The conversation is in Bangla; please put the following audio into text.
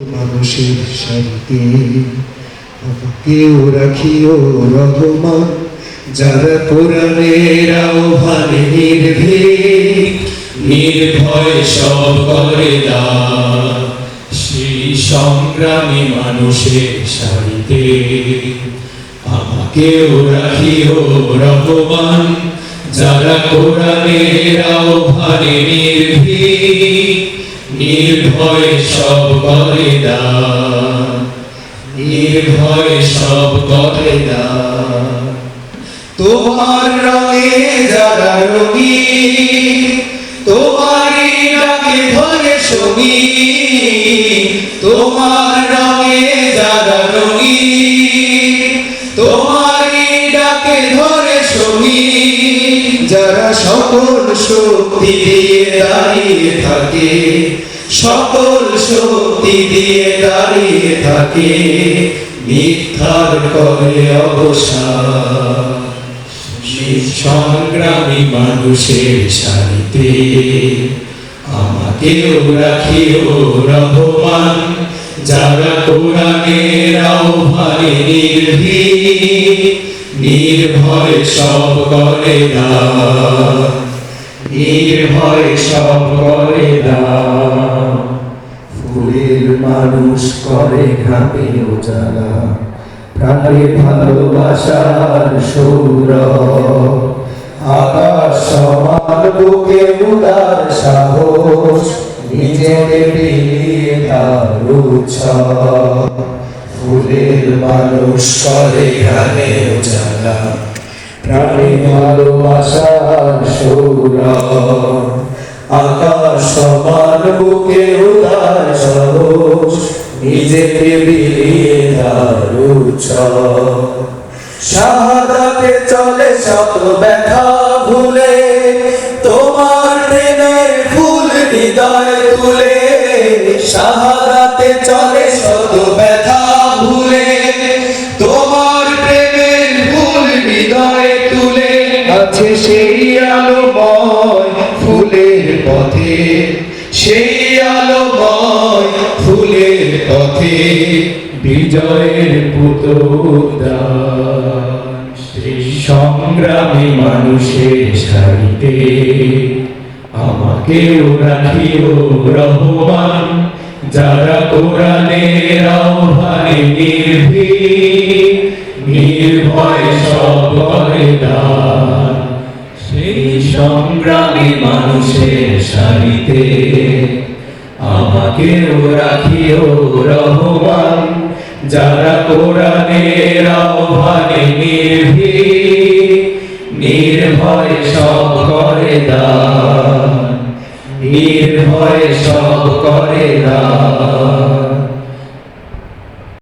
মানুষের শান্তি আমাকেও রাখিও রহমান, যারা কোরআনের আহ্বানে নির্ভয় সব করে দান, সেই সংগ্রামী মানুষের সারিতে আমাকেও রাখিও রহমান, যারা কোরআনের আহ্বানে নির্ভয় সব করে দান, নির্ভয় সব করে দান। তোমার রঙে যারা রঙি, তোমারই ডাকে ধরে সঙ্গী, তোমার রঙে যারা রঙি, তোমারই ডাকে ধরে সঙ্গী, যারা সকল শক্তি দিয়ে দাঁড়িয়ে থাকে, সকল শক্তি দিয়ে দাঁড়িয়ে থাকে, মিথ্যার করে অবসান, সেই সংগ্রামী মানুষের সারিতে আমাকেও রাখিও রহমান, যারা কোরআনের আহ্বানে নির্ভয় সব করে দান, নির্ভয় সব করে দান। ফুলের মানুষ করে ঘামে উজালা, প্রাণে ভালোবাসার সৌর, আকাশ সমান বুকে উদার সাহস, নিজের বিলিয়ে তার উৎসব। ফুলের মানুষ করে ঘামে উজালা, প্রাণে ভালোবাসার সৌর, আকাশ সমান বুকে উদার সাহস, নিজেকে বিলিয়ে তার উৎসব। শাহাদাতে চলে শত ব্যথা ভুলে, তোমার প্রেমের ফুল হৃদয় তুলে, শাহাদাতে চলে শত ব্যথা ভুলে, তোমার প্রেমের ফুল হৃদয় তুলে, আছে সেই আলোময় ফুলের পথে, সেই আলোময় ফুলের পথে, বিজয়ের পুতদান, সেই সংগ্রামী মানুষের সারিতে আমাকেও রাখিও রহমান, যারা কোরআনের আহ্বানে নির্ভয় সব করে দান, সেই সংগ্রামী মানুষের সারিতে আমাকেও রাখিও রহমান, যারা কোরআনের আহ্বানে নির্ভয় সব করে দান, নির্ভয় সব করে দান।